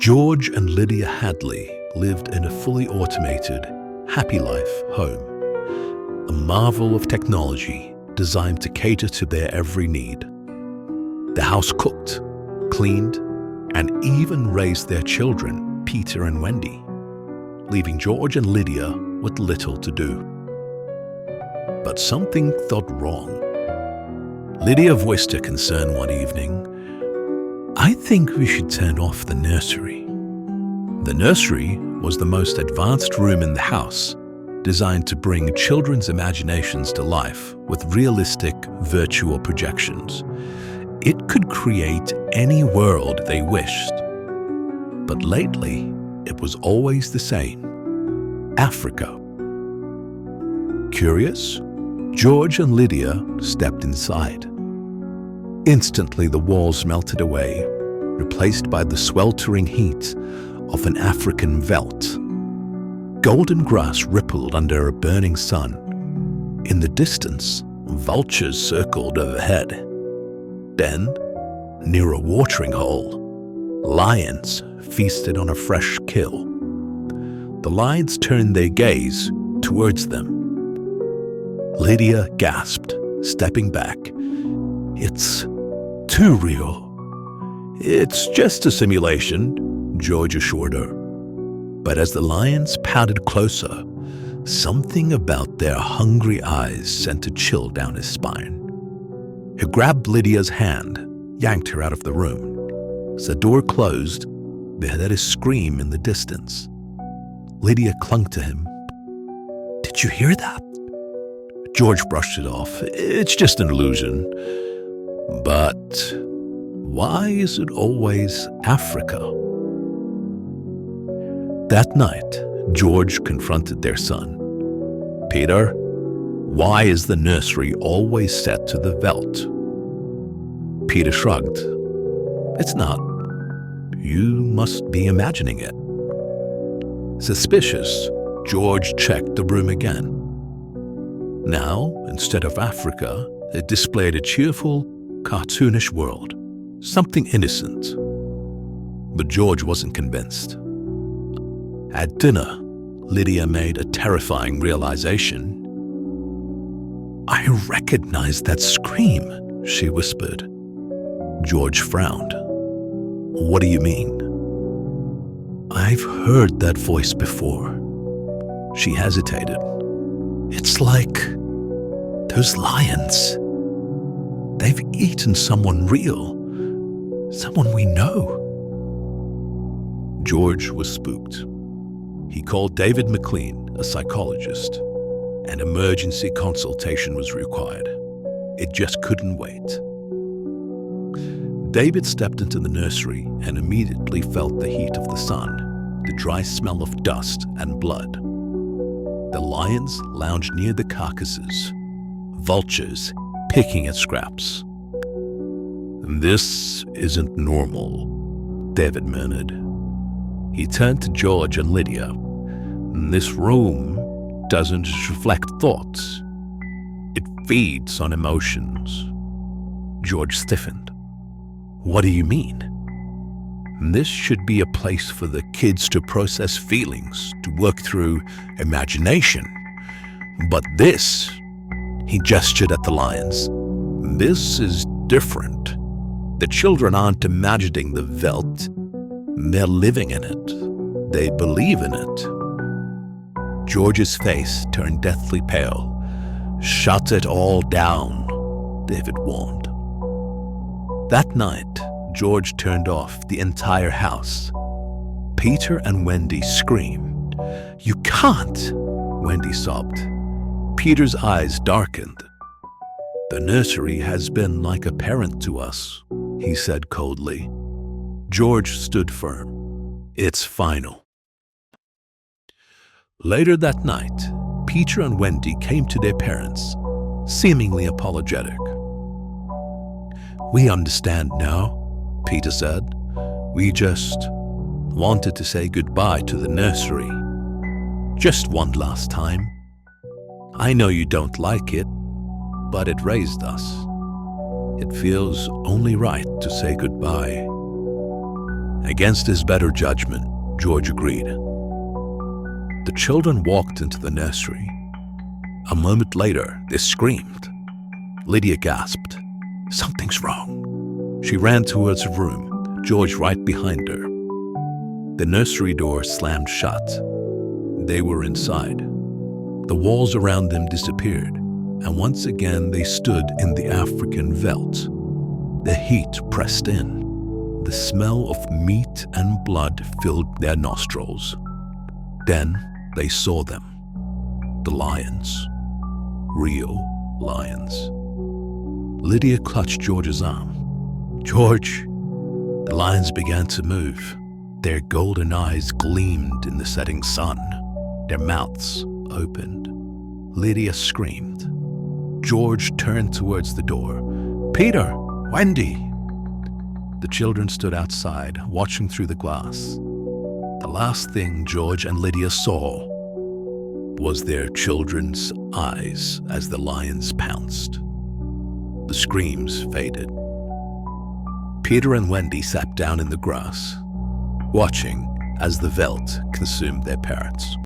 George and Lydia Hadley lived in a fully automated, happy life home, a marvel of technology designed to cater to their every need. The house cooked, cleaned, and even raised their children, Peter and Wendy, leaving George and Lydia with little to do. But something felt wrong. Lydia voiced her concern one evening. "I think we should turn off the nursery." The nursery was the most advanced room in the house, designed to bring children's imaginations to life with realistic virtual projections. It could create any world they wished. But lately, it was always the same: Africa. Curious, George and Lydia stepped inside. Instantly, the walls melted away, replaced by the sweltering heat of an African veldt. Golden grass rippled under a burning sun. In the distance, vultures circled overhead. Then, near a watering hole, lions feasted on a fresh kill. The lions turned their gaze towards them. Lydia gasped, stepping back. "It's too real." "It's just a simulation," George assured her. But as the lions padded closer, something about their hungry eyes sent a chill down his spine. He grabbed Lydia's hand, yanked her out of the room. As the door closed, they heard a scream in the distance. Lydia clung to him. "Did you hear that?" George brushed it off. "It's just an illusion." But why is it always Africa? That night, George confronted their son. "Peter, why is the nursery always set to the veldt?" Peter shrugged. "It's not. You must be imagining it." Suspicious, George checked the room again. Now, instead of Africa, it displayed a cheerful, cartoonish world, something innocent. But George wasn't convinced. At dinner, Lydia made a terrifying realization. "I recognize that scream," she whispered. George frowned. "What do you mean?" "I've heard that voice before." She hesitated. "It's like those lions. They've eaten someone real, someone we know." George was spooked. He called David McLean, a psychologist. An emergency consultation was required. It just couldn't wait. David stepped into the nursery and immediately felt the heat of the sun, the dry smell of dust and blood. The lions lounged near the carcasses, vultures picking at scraps. "This isn't normal," David murmured. He turned to George and Lydia. "This room doesn't reflect thoughts. It feeds on emotions." George stiffened. "What do you mean?" "This should be a place for the kids to process feelings, to work through imagination. But this," he gestured at the lions, "this is different. The children aren't imagining the veldt. They're living in it. They believe in it." George's face turned deathly pale. "Shut it all down," David warned. That night, George turned off the entire house. Peter and Wendy screamed. "You can't!" Wendy sobbed. Peter's eyes darkened. "The nursery has been like a parent to us," he said coldly. George stood firm. "It's final." Later that night, Peter and Wendy came to their parents, seemingly apologetic. "We understand now," Peter said. "We just wanted to say goodbye to the nursery. Just one last time. I know you don't like it, but it raised us. It feels only right to say goodbye." Against his better judgment, George agreed. The children walked into the nursery. A moment later, they screamed. Lydia gasped. "Something's wrong." She ran towards her room, George right behind her. The nursery door slammed shut. They were inside. The walls around them disappeared, and once again they stood in the African veldt. The heat pressed in. The smell of meat and blood filled their nostrils. Then they saw them. The lions. Real lions. Lydia clutched George's arm. "George!" The lions began to move. Their golden eyes gleamed in the setting sun. Their mouths opened. Lydia screamed. George turned towards the door. "Peter! Wendy!" The children stood outside, watching through the glass. The last thing George and Lydia saw was their children's eyes as the lions pounced. The screams faded. Peter and Wendy sat down in the grass, watching as the veldt consumed their parents.